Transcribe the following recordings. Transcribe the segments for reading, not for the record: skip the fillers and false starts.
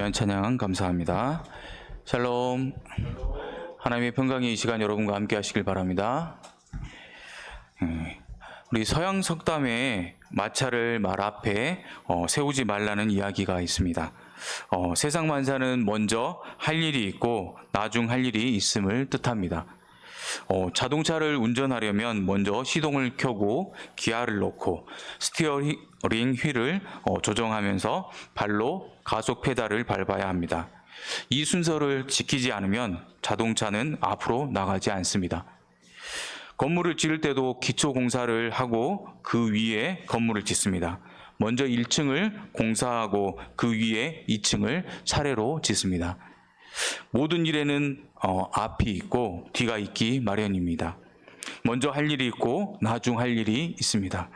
귀한 찬양 감사합니다. 샬롬. 하나님의 평강이 이 시간 여러분과 함께 하시길 바랍니다. 우리 서양 석담에 마차를 말 앞에 세우지 말라는 이야기가 있습니다. 세상 만사는 먼저 할 일이 있고 나중 할 일이 있음을 뜻합니다. 자동차를 운전하려면 먼저 시동을 켜고 기아를 넣고 스티어링 휠을 조정하면서 발로 가속 페달을 밟아야 합니다. 이 순서를 지키지 않으면 자동차는 앞으로 나가지 않습니다. 건물을 지을 때도 기초 공사를 하고 그 위에 건물을 짓습니다. 먼저 1층을 공사하고 그 위에 2층을 차례로 짓습니다. 모든 일에는 앞이 있고 뒤가 있기 마련입니다. 먼저 할 일이 있고 나중 할 일이 있습니다.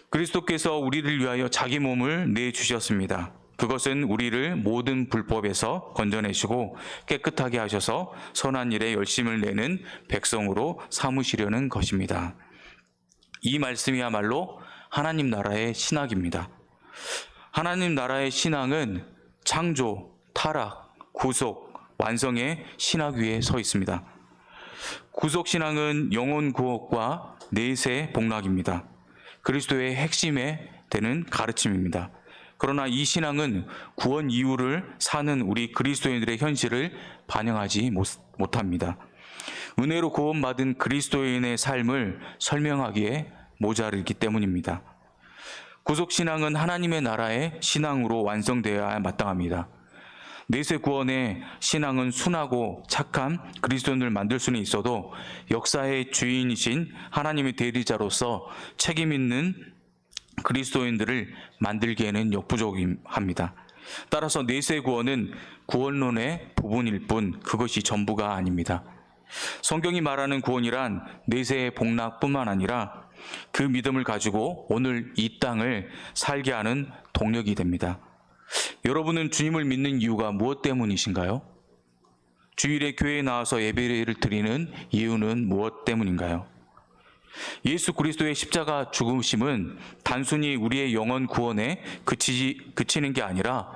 그리스도께서 우리를 위하여 자기 몸을 내주셨습니다. 그것은 우리를 모든 불법에서 건져내시고 깨끗하게 하셔서 선한 일에 열심을 내는 백성으로 삼으시려는 것입니다. 이 말씀이야말로 하나님 나라의 신학입니다. 하나님 나라의 신앙은 창조, 타락, 구속, 완성의 신학 위에 서 있습니다. 구속 신앙은 영혼 구원과 내세 복락입니다. 그리스도의 핵심에 되는 가르침입니다. 그러나 이 신앙은 구원 이후를 사는 우리 그리스도인들의 현실을 반영하지 못합니다. 은혜로 구원받은 그리스도인의 삶을 설명하기에 모자르기 때문입니다. 구속 신앙은 하나님의 나라의 신앙으로 완성되어야 마땅합니다. 내세 구원의 신앙은 순하고 착한 그리스도인을 만들 수는 있어도 역사의 주인이신 하나님의 대리자로서 책임 있는 그리스도인들을 만들기에는 역부족합니다. 따라서 내세 구원은 구원론의 부분일 뿐 그것이 전부가 아닙니다. 성경이 말하는 구원이란 내세의 복락뿐만 아니라 그 믿음을 가지고 오늘 이 땅을 살게 하는 동력이 됩니다. 여러분은 주님을 믿는 이유가 무엇 때문이신가요? 주일에 교회에 나와서 예배를 드리는 이유는 무엇 때문인가요? 예수 그리스도의 십자가 죽으심은 단순히 우리의 영혼 구원에 그치는 게 아니라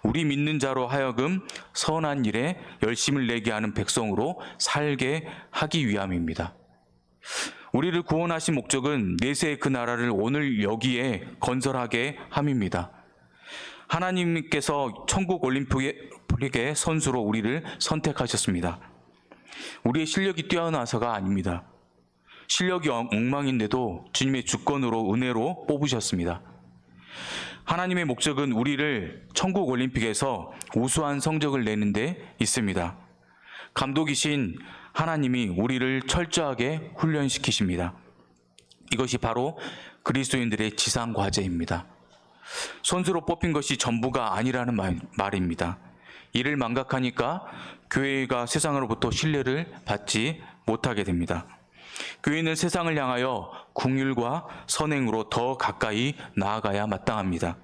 우리 믿는 자로 하여금 선한 일에 열심을 내게 하는 백성으로 살게 하기 위함입니다. 우리를 구원하신 목적은 내세의 그 나라를 오늘 여기에 건설하게 함입니다. 하나님께서 천국 올림픽의 선수로 우리를 선택하셨습니다. 우리의 실력이 뛰어나서가 아닙니다. 실력이 엉망인데도 주님의 주권으로 은혜로 뽑으셨습니다. 하나님의 목적은 우리를 천국 올림픽에서 우수한 성적을 내는 데 있습니다. 감독이신 하나님이 우리를 철저하게 훈련시키십니다. 이것이 바로 그리스도인들의 지상 과제입니다. 선수로 뽑힌 것이 전부가 아니라는 말입니다. 이를 망각하니까 교회가 세상으로부터 신뢰를 받지 못하게 됩니다. 교회는 세상을 향하여 긍휼과 선행으로 더 가까이 나아가야 마땅합니다.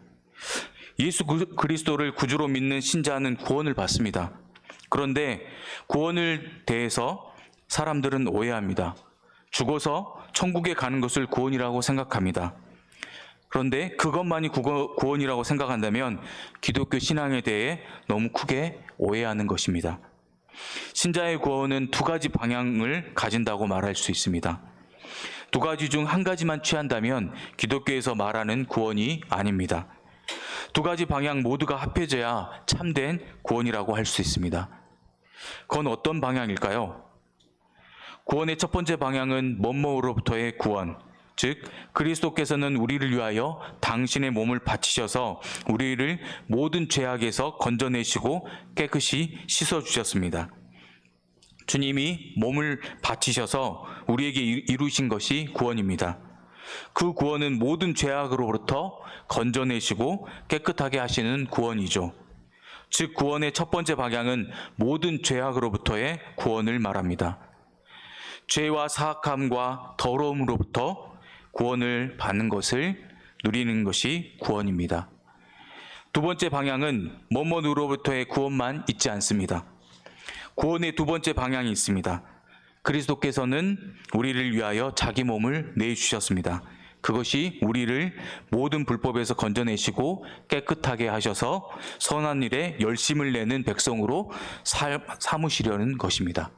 예수 그리스도를 구주로 믿는 신자는 구원을 받습니다. 그런데 구원을 대해서 사람들은 오해합니다. 죽어서 천국에 가는 것을 구원이라고 생각합니다. 그런데 그것만이 구원이라고 생각한다면 기독교 신앙에 대해 너무 크게 오해하는 것입니다. 신자의 구원은 두 가지 방향을 가진다고 말할 수 있습니다. 두 가지 중 한 가지만 취한다면 기독교에서 말하는 구원이 아닙니다. 두 가지 방향 모두가 합해져야 참된 구원이라고 할 수 있습니다. 그건 어떤 방향일까요? 구원의 첫 번째 방향은 뭐뭐로부터의 구원, 즉 그리스도께서는 우리를 위하여 당신의 몸을 바치셔서 우리를 모든 죄악에서 건져내시고 깨끗이 씻어주셨습니다. 주님이 몸을 바치셔서 우리에게 이루신 것이 구원입니다. 그 구원은 모든 죄악으로부터 건져내시고 깨끗하게 하시는 구원이죠. 즉 구원의 첫 번째 방향은 모든 죄악으로부터의 구원을 말합니다. 죄와 사악함과 더러움으로부터 구원을 받는 것을 누리는 것이 구원입니다. 두 번째 방향은 뭐뭐로부터의 구원만 있지 않습니다. 구원의 두 번째 방향이 있습니다. 그리스도께서는 우리를 위하여 자기 몸을 내주셨습니다. 그것이 우리를 모든 불법에서 건져내시고 깨끗하게 하셔서 선한 일에 열심을 내는 백성으로 삼으시려는 것입니다.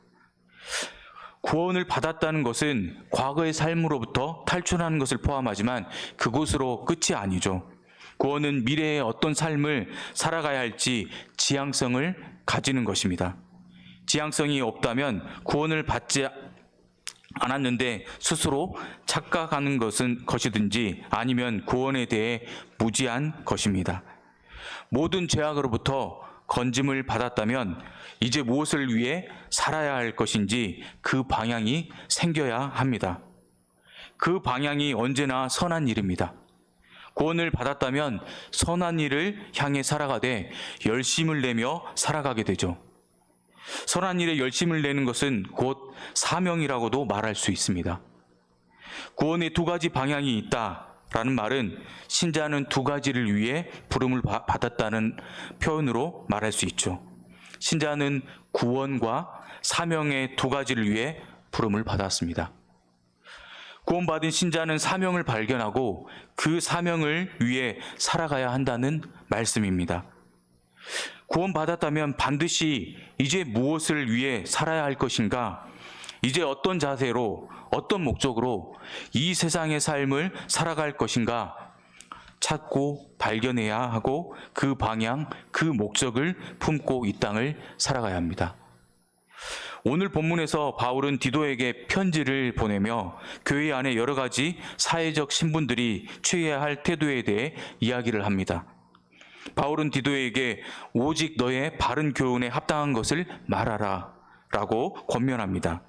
구원을 받았다는 것은 과거의 삶으로부터 탈출하는 것을 포함하지만 그것으로 끝이 아니죠. 구원은 미래의 어떤 삶을 살아가야 할지 지향성을 가지는 것입니다. 지향성이 없다면 구원을 받지 않았는데 스스로 착각하는 것이든지 아니면 구원에 대해 무지한 것입니다. 모든 죄악으로부터 건짐을 받았다면 이제 무엇을 위해 살아야 할 것인지 그 방향이 생겨야 합니다. 그 방향이 언제나 선한 일입니다. 구원을 받았다면 선한 일을 향해 살아가되 열심을 내며 살아가게 되죠. 선한 일에 열심을 내는 것은 곧 사명이라고도 말할 수 있습니다. 구원에 두 가지 방향이 있다라는 말은 신자는 두 가지를 위해 부름을 받았다는 표현으로 말할 수 있죠. 신자는 구원과 사명의 두 가지를 위해 부름을 받았습니다. 구원받은 신자는 사명을 발견하고 그 사명을 위해 살아가야 한다는 말씀입니다. 구원받았다면 반드시 이제 무엇을 위해 살아야 할 것인가, 이제 어떤 자세로, 어떤 목적으로 이 세상의 삶을 살아갈 것인가 찾고 발견해야 하고 그 방향, 그 목적을 품고 이 땅을 살아가야 합니다. 오늘 본문에서 바울은 디도에게 편지를 보내며 교회 안에 여러 가지 사회적 신분들이 취해야 할 태도에 대해 이야기를 합니다. 바울은 디도에게 오직 너의 바른 교훈에 합당한 것을 말하라 라고 권면합니다.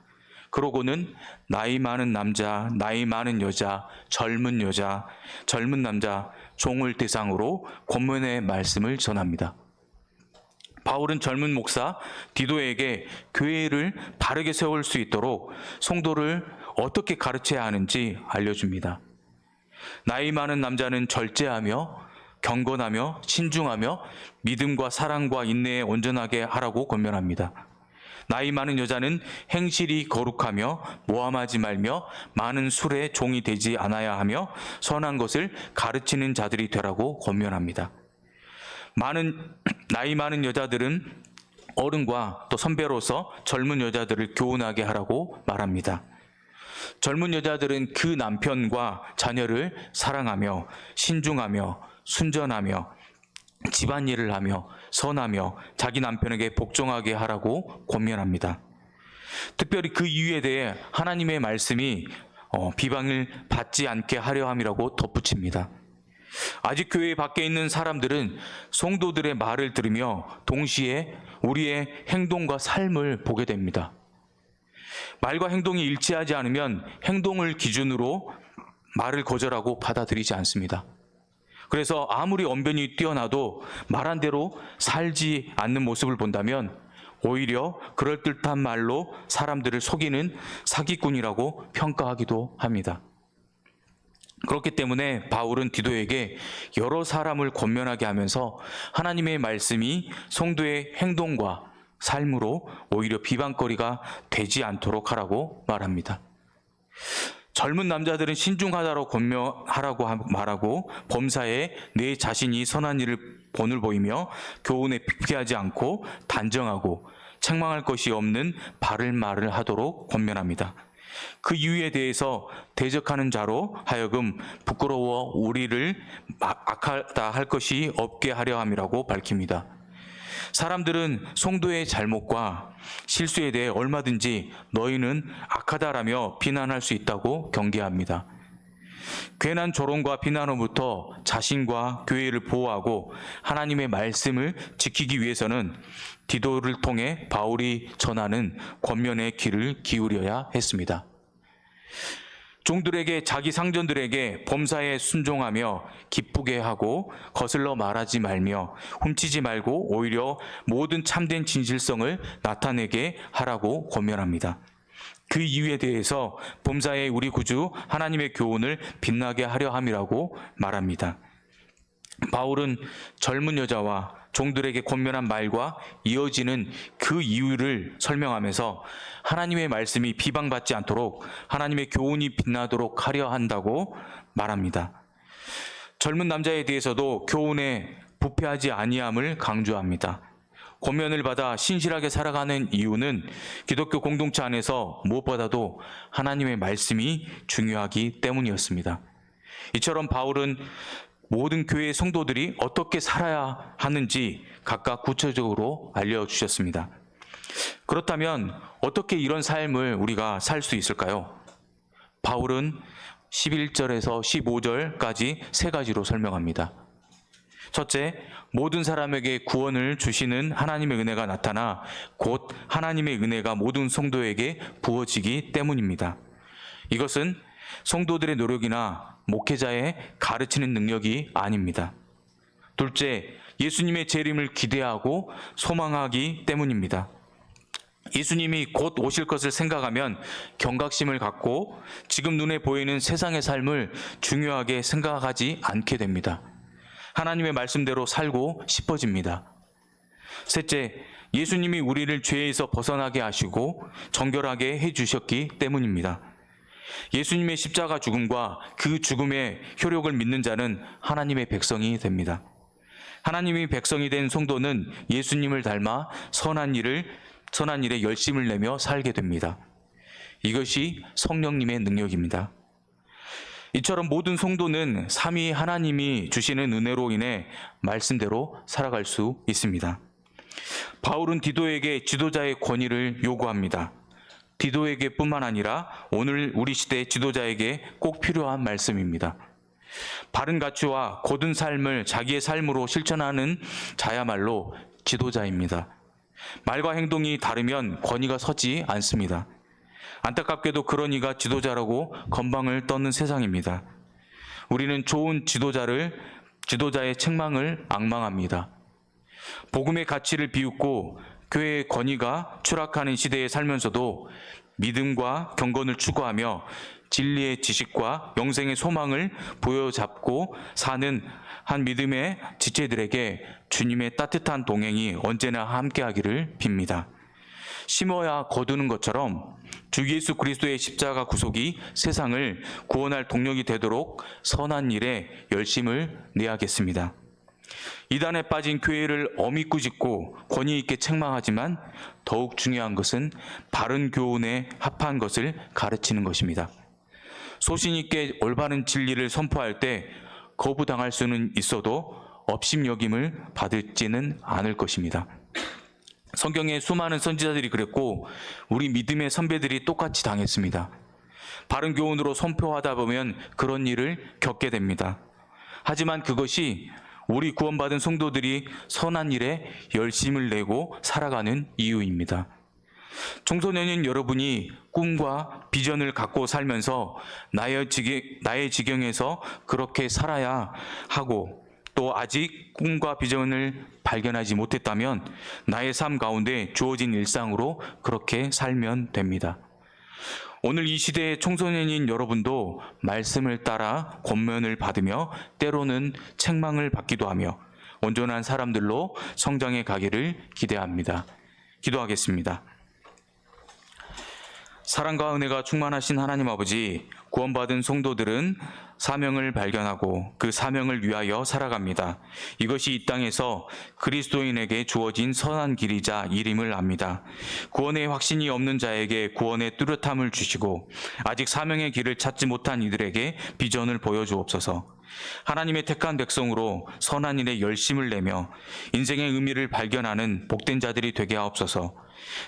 그러고는 나이 많은 남자, 나이 많은 여자, 젊은 남자, 종을 대상으로 권면의 말씀을 전합니다. 바울은 젊은 목사 디도에게 교회를 바르게 세울 수 있도록 성도를 어떻게 가르쳐야 하는지 알려줍니다. 나이 많은 남자는 절제하며 경건하며 신중하며 믿음과 사랑과 인내에 온전하게 하라고 권면합니다. 나이 많은 여자는 행실이 거룩하며 모함하지 말며 많은 술에 종이 되지 않아야 하며 선한 것을 가르치는 자들이 되라고 권면합니다. 나이 많은 여자들은 어른과 또 선배로서 젊은 여자들을 교훈하게 하라고 말합니다. 젊은 여자들은 그 남편과 자녀를 사랑하며 신중하며 순전하며 집안일을 하며 선하며 자기 남편에게 복종하게 하라고 권면합니다. 특별히 그 이유에 대해 하나님의 말씀이 비방을 받지 않게 하려 함이라고 덧붙입니다. 아직 교회 밖에 있는 사람들은 성도들의 말을 들으며 동시에 우리의 행동과 삶을 보게 됩니다. 말과 행동이 일치하지 않으면 행동을 기준으로 말을 거절하고 받아들이지 않습니다. 그래서 아무리 언변이 뛰어나도 말한 대로 살지 않는 모습을 본다면 오히려 그럴듯한 말로 사람들을 속이는 사기꾼이라고 평가하기도 합니다. 그렇기 때문에 바울은 디도에게 여러 사람을 권면하게 하면서 하나님의 말씀이 성도의 행동과 삶으로 오히려 비방거리가 되지 않도록 하라고 말합니다. 젊은 남자들은 신중하다고 권면하라고 말하고 범사에 내 자신이 선한 일을 본을 보이며 교훈에 피하지 않고 단정하고 책망할 것이 없는 바른 말을 하도록 권면합니다. 그 이유에 대해서 대적하는 자로 하여금 부끄러워 우리를 악하다 할 것이 없게 하려 함이라고 밝힙니다. 사람들은 성도의 잘못과 실수에 대해 얼마든지 너희는 악하다라며 비난할 수 있다고 경계합니다. 괜한 조롱과 비난으로부터 자신과 교회를 보호하고 하나님의 말씀을 지키기 위해서는 디도를 통해 바울이 전하는 권면의 귀를 기울여야 했습니다. 종들에게 자기 상전들에게 범사에 순종하며 기쁘게 하고 거슬러 말하지 말며 훔치지 말고 오히려 모든 참된 진실성을 나타내게 하라고 권면합니다. 그 이유에 대해서 범사에 우리 구주 하나님의 교훈을 빛나게 하려 함이라고 말합니다. 바울은 젊은 여자와 종들에게 권면한 말과 이어지는 그 이유를 설명하면서 하나님의 말씀이 비방받지 않도록 하나님의 교훈이 빛나도록 하려 한다고 말합니다. 젊은 남자에 대해서도 교훈에 부패하지 아니함을 강조합니다. 권면을 받아 신실하게 살아가는 이유는 기독교 공동체 안에서 무엇보다도 하나님의 말씀이 중요하기 때문이었습니다. 이처럼 바울은 모든 교회의 성도들이 어떻게 살아야 하는지 각각 구체적으로 알려주셨습니다. 그렇다면 어떻게 이런 삶을 우리가 살 수 있을까요? 바울은 11절에서 15절까지 세 가지로 설명합니다. 첫째, 모든 사람에게 구원을 주시는 하나님의 은혜가 나타나 곧 하나님의 은혜가 모든 성도에게 부어지기 때문입니다. 이것은 성도들의 노력이나 목회자의 가르치는 능력이 아닙니다. 둘째, 예수님의 재림을 기대하고 소망하기 때문입니다. 예수님이 곧 오실 것을 생각하면 경각심을 갖고 지금 눈에 보이는 세상의 삶을 중요하게 생각하지 않게 됩니다. 하나님의 말씀대로 살고 싶어집니다. 셋째, 예수님이 우리를 죄에서 벗어나게 하시고 정결하게 해주셨기 때문입니다. 예수님의 십자가 죽음과 그 죽음의 효력을 믿는 자는 하나님의 백성이 됩니다. 하나님의 백성이 된 성도는 예수님을 닮아 선한 일에 열심을 내며 살게 됩니다. 이것이 성령님의 능력입니다. 이처럼 모든 성도는 삼위 하나님이 주시는 은혜로 인해 말씀대로 살아갈 수 있습니다. 바울은 디도에게 지도자의 권위를 요구합니다. 디도에게 뿐만 아니라 오늘 우리 시대 지도자에게 꼭 필요한 말씀입니다. 바른 가치와 고든 삶을 자기의 삶으로 실천하는 자야말로 지도자입니다. 말과 행동이 다르면 권위가 서지 않습니다. 안타깝게도 그런 이가 지도자라고 건방을 떠는 세상입니다. 우리는 좋은 지도자의 책망을 앙망합니다. 복음의 가치를 비웃고 교회의 권위가 추락하는 시대에 살면서도 믿음과 경건을 추구하며 진리의 지식과 영생의 소망을 부여잡고 사는 한 믿음의 지체들에게 주님의 따뜻한 동행이 언제나 함께하기를 빕니다. 심어야 거두는 것처럼 주 예수 그리스도의 십자가 구속이 세상을 구원할 동력이 되도록 선한 일에 열심을 내야겠습니다. 이단에 빠진 교회를 엄히 꾸짖고 권위 있게 책망하지만 더욱 중요한 것은 바른 교훈에 합한 것을 가르치는 것입니다. 소신 있게 올바른 진리를 선포할 때 거부당할 수는 있어도 업심여김을 받지는 않을 것입니다. 성경에 수많은 선지자들이 그랬고 우리 믿음의 선배들이 똑같이 당했습니다. 바른 교훈으로 선포하다 보면 그런 일을 겪게 됩니다. 하지만 그것이 우리 구원받은 성도들이 선한 일에 열심을 내고 살아가는 이유입니다. 청소년인 여러분이 꿈과 비전을 갖고 살면서 나의 지경에서 그렇게 살아야 하고 또 아직 꿈과 비전을 발견하지 못했다면 나의 삶 가운데 주어진 일상으로 그렇게 살면 됩니다. 오늘 이 시대의 청소년인 여러분도 말씀을 따라 권면을 받으며 때로는 책망을 받기도 하며 온전한 사람들로 성장해 가기를 기대합니다. 기도하겠습니다. 사랑과 은혜가 충만하신 하나님 아버지, 구원받은 성도들은 사명을 발견하고 그 사명을 위하여 살아갑니다. 이것이 이 땅에서 그리스도인에게 주어진 선한 길이자 일임을 압니다. 구원의 확신이 없는 자에게 구원의 뚜렷함을 주시고 아직 사명의 길을 찾지 못한 이들에게 비전을 보여주옵소서. 하나님의 택한 백성으로 선한 일에 열심을 내며 인생의 의미를 발견하는 복된 자들이 되게 하옵소서.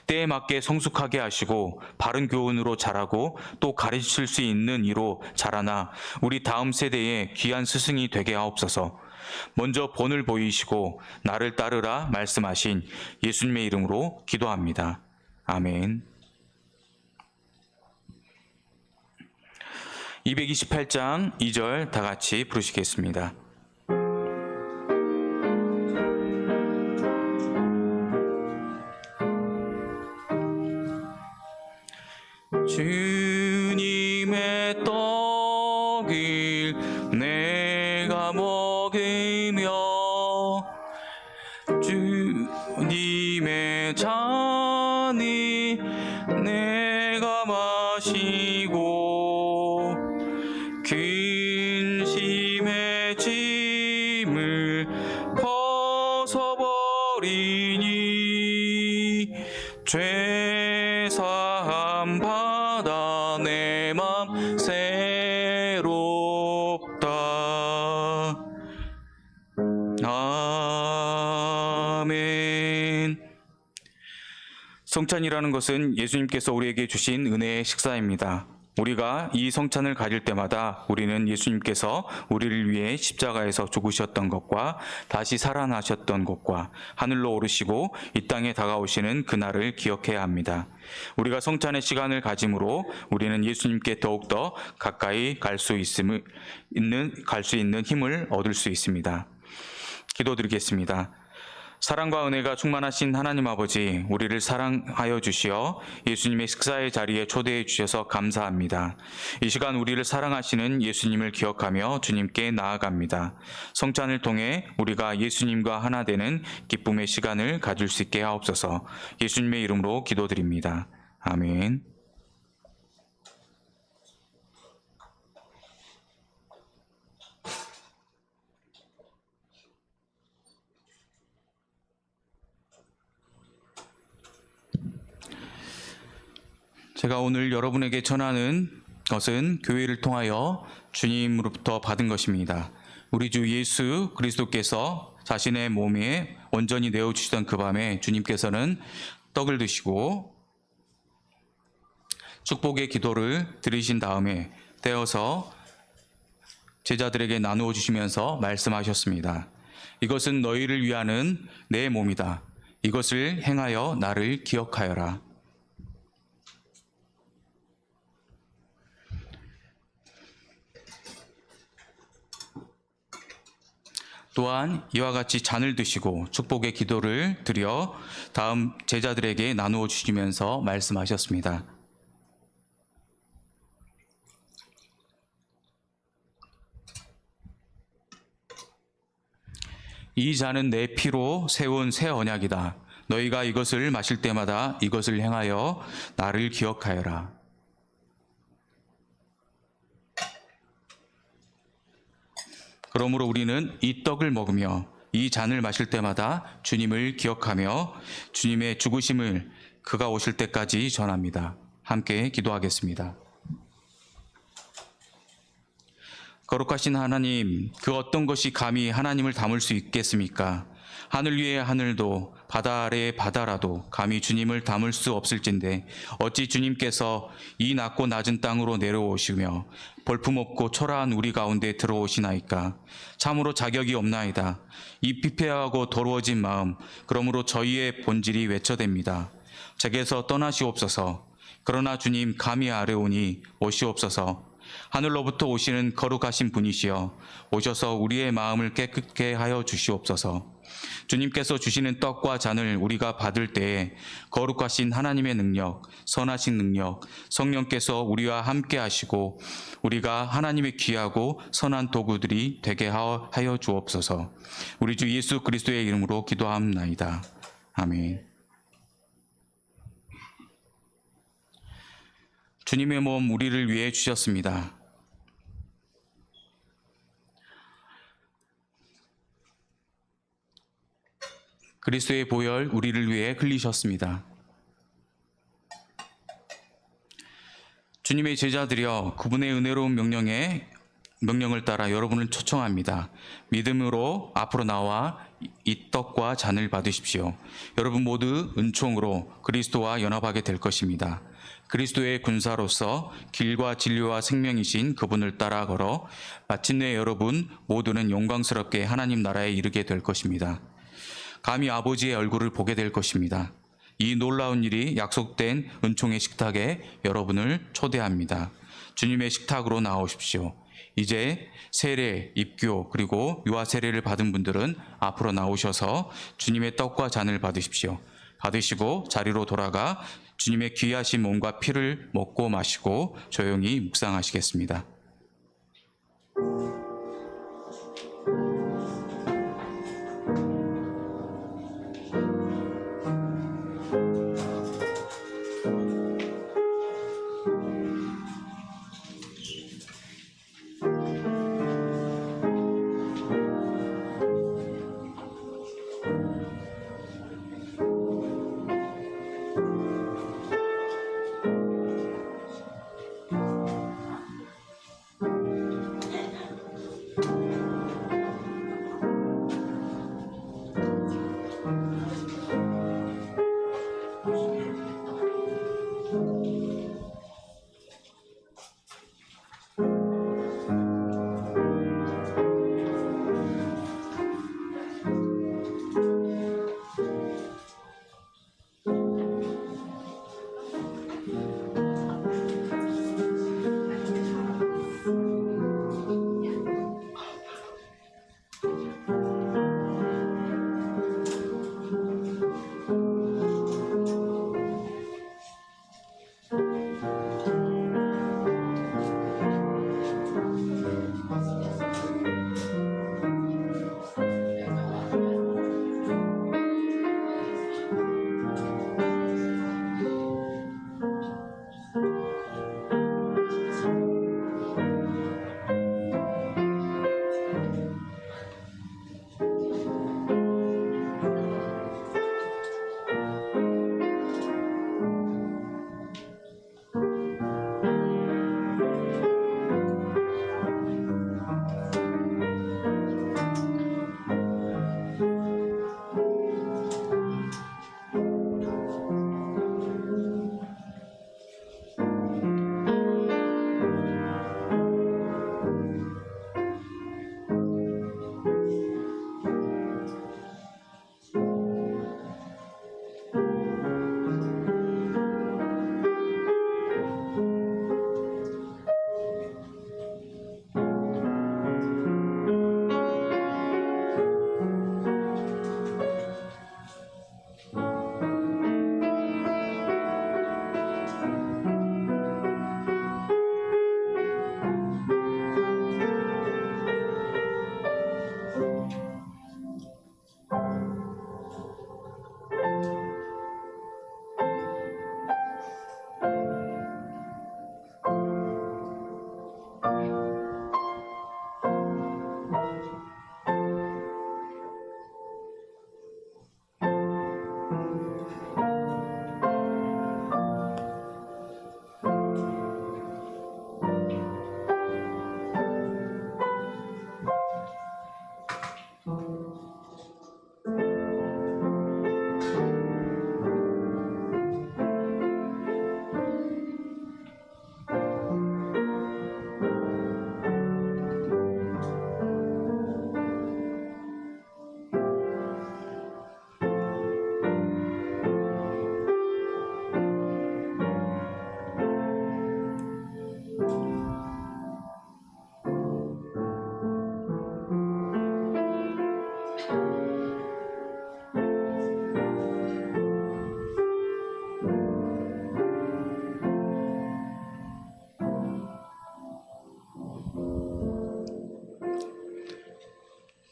때에 맞게 성숙하게 하시고 바른 교훈으로 자라고 또 가르칠 수 있는 이로 자라나 우리 다음 세대의 귀한 스승이 되게 하옵소서. 먼저 본을 보이시고 나를 따르라 말씀하신 예수님의 이름으로 기도합니다. 아멘. 228장 2절 다 같이 부르시겠습니다. 주님의 떡을 내가 먹으며 하시고 근심의 짐을 벗어버리니 죄사함 받아 내 맘 새롭다. 아멘. 성찬이라는 것은 예수님께서 우리에게 주신 은혜의 식사입니다. 우리가 이 성찬을 가질 때마다 우리는 예수님께서 우리를 위해 십자가에서 죽으셨던 것과 다시 살아나셨던 것과 하늘로 오르시고 이 땅에 다가오시는 그날을 기억해야 합니다. 우리가 성찬의 시간을 가짐으로 우리는 예수님께 더욱더 가까이 갈 수 있는 힘을 얻을 수 있습니다. 기도드리겠습니다. 사랑과 은혜가 충만하신 하나님 아버지, 우리를 사랑하여 주시어 예수님의 식사의 자리에 초대해 주셔서 감사합니다. 이 시간 우리를 사랑하시는 예수님을 기억하며 주님께 나아갑니다. 성찬을 통해 우리가 예수님과 하나 되는 기쁨의 시간을 가질 수 있게 하옵소서. 예수님의 이름으로 기도드립니다. 아멘. 제가 오늘 여러분에게 전하는 것은 교회를 통하여 주님으로부터 받은 것입니다. 우리 주 예수 그리스도께서 자신의 몸에 온전히 내어주시던 그 밤에 주님께서는 떡을 드시고 축복의 기도를 드리신 다음에 떼어서 제자들에게 나누어 주시면서 말씀하셨습니다. 이것은 너희를 위하는 내 몸이다. 이것을 행하여 나를 기억하여라. 또한 이와 같이 잔을 드시고 축복의 기도를 드려 다음 제자들에게 나누어 주시면서 말씀하셨습니다. 이 잔은 내 피로 세운 새 언약이다. 너희가 이것을 마실 때마다 이것을 행하여 나를 기억하여라. 그러므로 우리는 이 떡을 먹으며 이 잔을 마실 때마다 주님을 기억하며 주님의 죽으심을 그가 오실 때까지 전합니다. 함께 기도하겠습니다. 거룩하신 하나님, 그 어떤 것이 감히 하나님을 담을 수 있겠습니까? 하늘 위의 하늘도 바다 아래의 바다라도 감히 주님을 담을 수 없을진데 어찌 주님께서 이 낮고 낮은 땅으로 내려오시며 볼품없고 초라한 우리 가운데 들어오시나이까? 참으로 자격이 없나이다. 이 피폐하고 더러워진 마음, 그러므로 저희의 본질이 외쳐댑니다. 제게서 떠나시옵소서. 그러나 주님 감히 아뢰오니 오시옵소서. 하늘로부터 오시는 거룩하신 분이시여 오셔서 우리의 마음을 깨끗게 하여 주시옵소서. 주님께서 주시는 떡과 잔을 우리가 받을 때에 거룩하신 하나님의 능력, 선하신 능력, 성령께서 우리와 함께 하시고 우리가 하나님의 귀하고 선한 도구들이 되게 하여 주옵소서. 우리 주 예수 그리스도의 이름으로 기도합나이다. 아멘. 주님의 몸 우리를 위해 주셨습니다. 그리스도의 보혈 우리를 위해 흘리셨습니다. 주님의 제자들이여 그분의 은혜로운 명령을 따라 여러분을 초청합니다. 믿음으로 앞으로 나와 이 떡과 잔을 받으십시오. 여러분 모두 은총으로 그리스도와 연합하게 될 것입니다. 그리스도의 군사로서 길과 진리와 생명이신 그분을 따라 걸어 마침내 여러분 모두는 영광스럽게 하나님 나라에 이르게 될 것입니다. 감히 아버지의 얼굴을 보게 될 것입니다. 이 놀라운 일이 약속된 은총의 식탁에 여러분을 초대합니다. 주님의 식탁으로 나오십시오. 이제 세례, 입교 그리고 유아 세례를 받은 분들은 앞으로 나오셔서 주님의 떡과 잔을 받으십시오. 받으시고 자리로 돌아가 주님의 귀하신 몸과 피를 먹고 마시고 조용히 묵상하시겠습니다.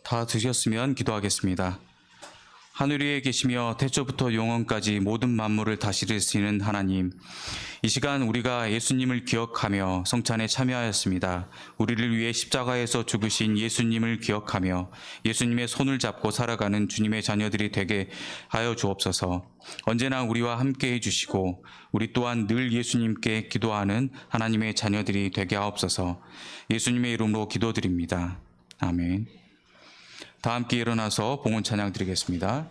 다 드셨으면 기도하겠습니다. 하늘 위에 계시며 태초부터 영원까지 모든 만물을 다스리시는 하나님, 이 시간 우리가 예수님을 기억하며 성찬에 참여하였습니다. 우리를 위해 십자가에서 죽으신 예수님을 기억하며 예수님의 손을 잡고 살아가는 주님의 자녀들이 되게 하여 주옵소서. 언제나 우리와 함께 해주시고 우리 또한 늘 예수님께 기도하는 하나님의 자녀들이 되게 하옵소서. 예수님의 이름으로 기도드립니다. 아멘. 다 함께 일어나서 봉헌 찬양 드리겠습니다.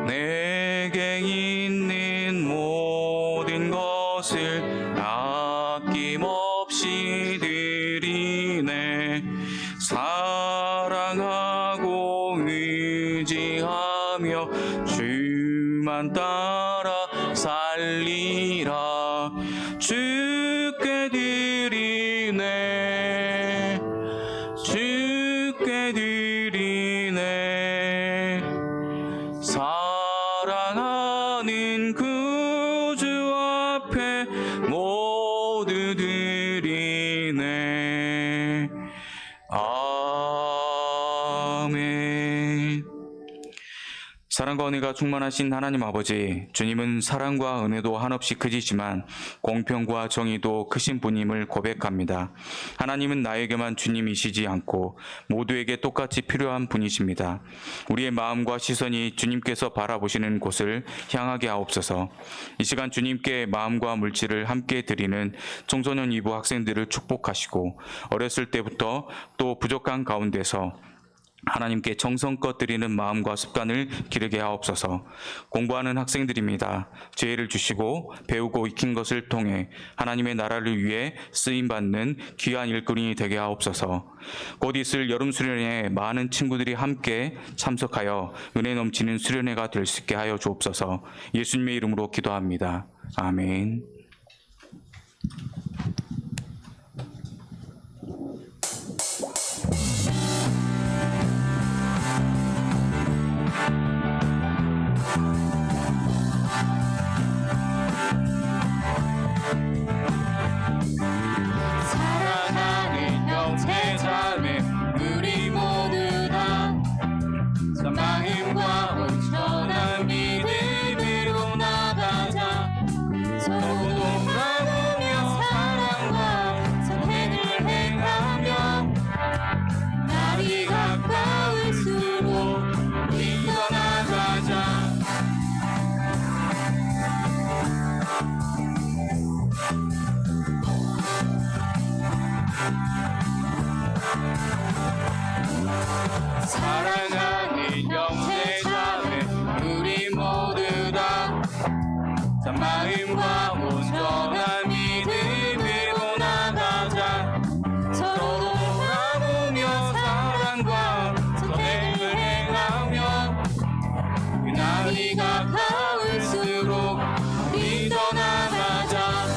내게 있는 모든 것을 아낌없이 드리네. 사랑하고 의지하며 주만 따라 살리라. 주께 드리네, 주께 드리네. 사랑하는 구주 앞에 모두 드리네. 아멘. 사랑과 은혜가 충만하신 하나님 아버지, 주님은 사랑과 은혜도 한없이 크시지만 공평과 정의도 크신 분임을 고백합니다. 하나님은 나에게만 주님이시지 않고 모두에게 똑같이 필요한 분이십니다. 우리의 마음과 시선이 주님께서 바라보시는 곳을 향하게 하옵소서. 이 시간 주님께 마음과 물질을 함께 드리는 청소년 2부 학생들을 축복하시고 어렸을 때부터 또 부족한 가운데서 하나님께 정성껏 드리는 마음과 습관을 기르게 하옵소서. 공부하는 학생들입니다. 지혜를 주시고 배우고 익힌 것을 통해 하나님의 나라를 위해 쓰임받는 귀한 일꾼이 되게 하옵소서. 곧 있을 여름 수련회에 많은 친구들이 함께 참석하여 은혜 넘치는 수련회가 될 수 있게 하여 주옵소서. 예수님의 이름으로 기도합니다. 아멘. 사랑하는 형제 자매 우리 모두 다 마음과 온전한 믿음으로 나가자. 서로 돌아보며 사랑과 선행을 행하며 그 날이 가까울수록 우리 떠나가자.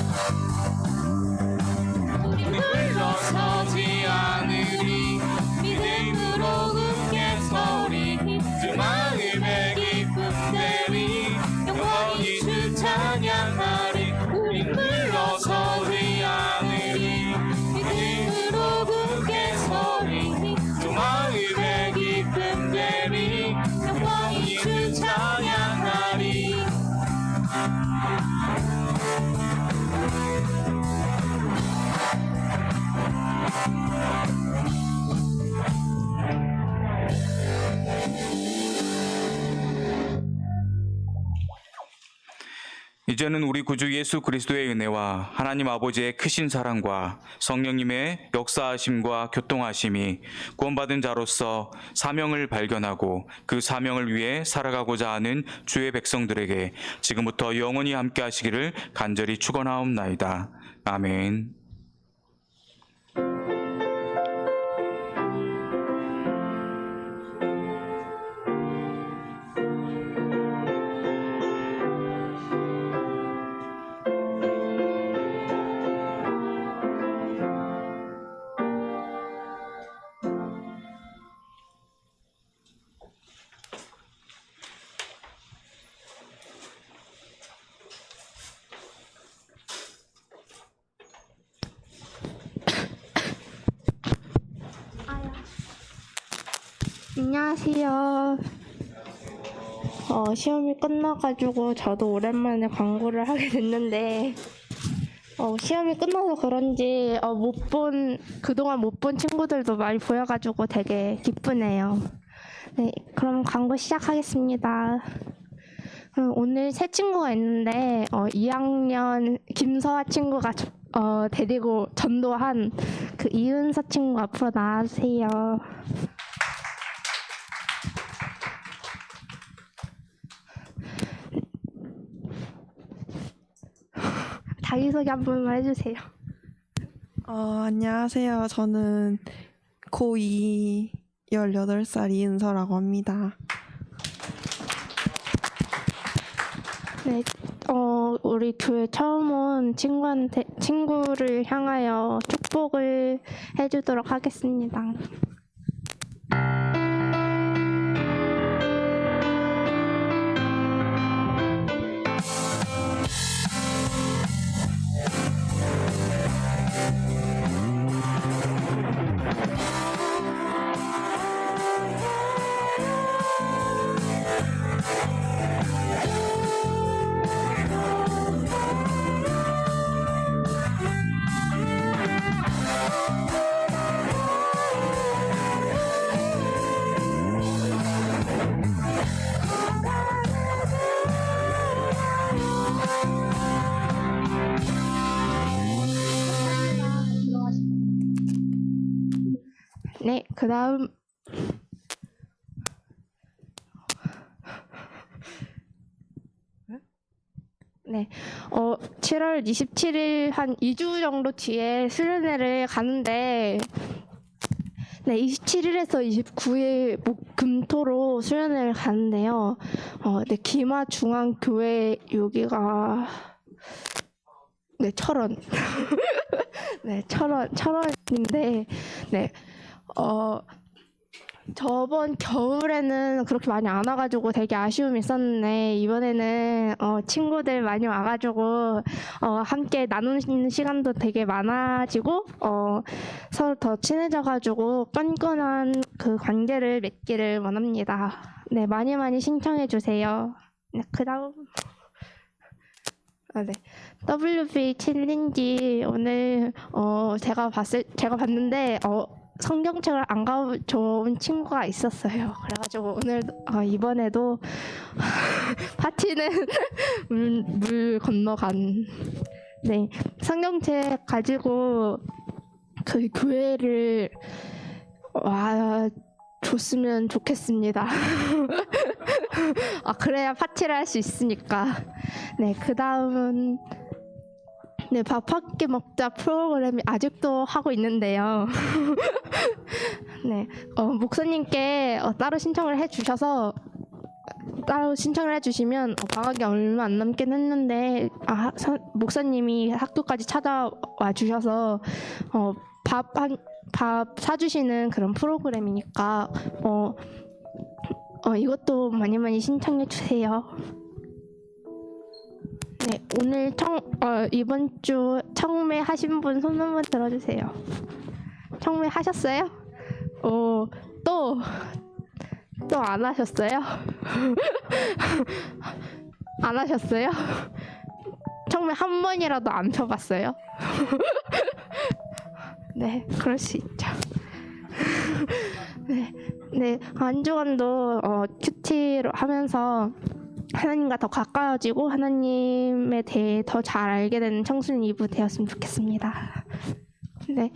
우리 물러서지 않으리 믿음으로 굳게 서리. 주 마음의 기쁨 내리 영원히 주 찬양하리. 우리 물러서지 않으리 믿음으로 굳게 서리. 주 마음의 기쁨 내리 영원히 주 찬양하리. 이제는 우리 구주 예수 그리스도의 은혜와 하나님 아버지의 크신 사랑과 성령님의 역사하심과 교통하심이 구원받은 자로서 사명을 발견하고 그 사명을 위해 살아가고자 하는 주의 백성들에게 지금부터 영원히 함께 하시기를 간절히 축원하옵나이다. 아멘. 안녕하세요. 시험이 끝나가지고 저도 오랜만에 광고를 하게 됐는데 시험이 끝나서 그런지 그동안 못 본 친구들도 많이 보여가지고 되게 기쁘네요. 네, 그럼 광고 시작하겠습니다. 오늘 새 친구가 있는데 2학년 김서아 친구가 데리고 전도한 그 이은서 친구 앞으로 나와주세요. 자기소개 한 번만 해주세요. 안녕하세요. 저는 고2 18살 이은서라고 합니다. 네, 우리 교회 처음 온 친구를 향하여 축복을 해주도록 하겠습니다. 네, 그 다음 네, 7월 27일 한 2주 정도 뒤에 수련회를 가는데 네, 27일에서 29일 금토로 수련회를 가는데요. 네, 기마 중앙교회 여기가 네, 철원. 네, 철원인데 네. 저번 겨울에는 그렇게 많이 안 와가지고 되게 아쉬움이 있었는데 이번에는 친구들 많이 와가지고 함께 나누는 시간도 되게 많아지고 서로 더 친해져가지고 끈끈한 그 관계를 맺기를 원합니다. 네, 많이 많이 신청해 주세요. 네, 그다음 네. WB 챌린지 오늘 제가 봤는데 성경책을 안 가져온 친구가 있었어요. 그래가지고 오늘 이번에도 파티는 물 건너간 네, 성경책 가지고 그 교회를 와 줬으면 좋겠습니다. 그래야 파티를 할 수 있으니까. 네, 그 다음은 네, 밥 한 끼 먹자 프로그램이 아직도 하고 있는데요. 네, 목사님께 따로 신청을 해주셔서 따로 신청을 해주시면 방학이 얼마 안 남긴 했는데 목사님이 학교까지 찾아와 주셔서 밥 사주시는 그런 프로그램이니까 이것도 많이 많이 신청해 주세요. 네, 오늘 이번 주 청매 하신 분 손 한번 들어주세요. 청매 하셨어요? 또 안 하셨어요? 안 하셨어요? 청매 한 번이라도 안 펴봤어요? 네, 그럴 수 있죠. 네, 한 주간도 큐티로 하면서 하나님과 더 가까워지고 하나님에 대해 더 잘 알게 되는 청소년 2부 되었으면 좋겠습니다. 네,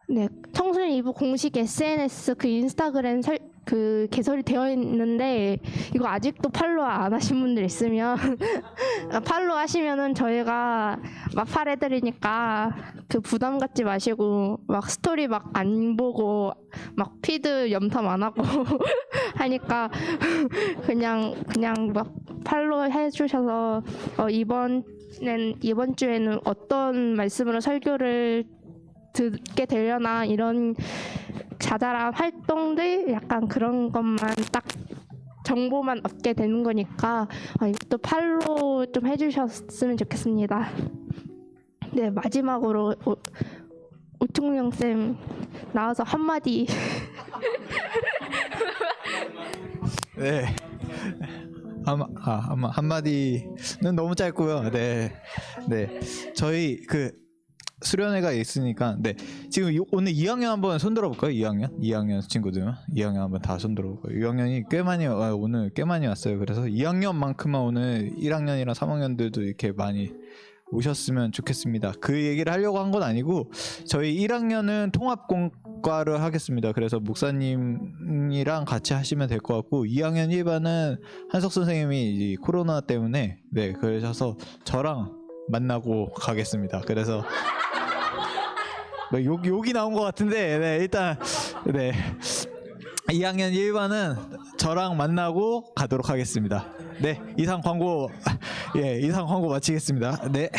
네, 청소년 2부 공식 SNS 그 인스타그램 그 개설이 되어 있는데 이거 아직도 팔로우 안 하신 분들 있으면 팔로우 하시면은 저희가 마팔 해드리니까 그 부담 갖지 마시고 막 스토리 막 안 보고 막 피드 염탐 안 하고 하니까 그냥 막 팔로우 해주셔서 이번 주에는 어떤 말씀으로 설교를 듣게 되려나 이런 자잘한 활동들 약간 그런 것만 딱 정보만 얻게 되는 거니까 이것도 팔로우 좀 해주셨으면 좋겠습니다. 네, 마지막으로 오충령 쌤 나와서 한마디 네. 아마 한마디는 너무 짧고요. 네. 네. 저희 그 수련회가 있으니까 네. 지금 오늘 2학년 한번 손 들어 볼까요? 2학년 친구들. 2학년 한번 다 손 들어 볼까요? 2학년이 꽤 많이 오늘 꽤 많이 왔어요. 그래서 2학년만큼만 오늘 1학년이랑 3학년들도 이렇게 많이 오셨으면 좋겠습니다. 그 얘기를 하려고 한 건 아니고 저희 1학년은 통합공과를 하겠습니다. 그래서 목사님이랑 같이 하시면 될 것 같고 2학년 1반은 한석 선생님이 이 코로나 때문에 네 그러셔서 저랑 만나고 가겠습니다. 그래서 네, 욕이 나온 것 같은데 네, 일단 네 2학년 1반은 저랑 만나고 가도록 하겠습니다. 네 이상 광고 마치겠습니다. 네.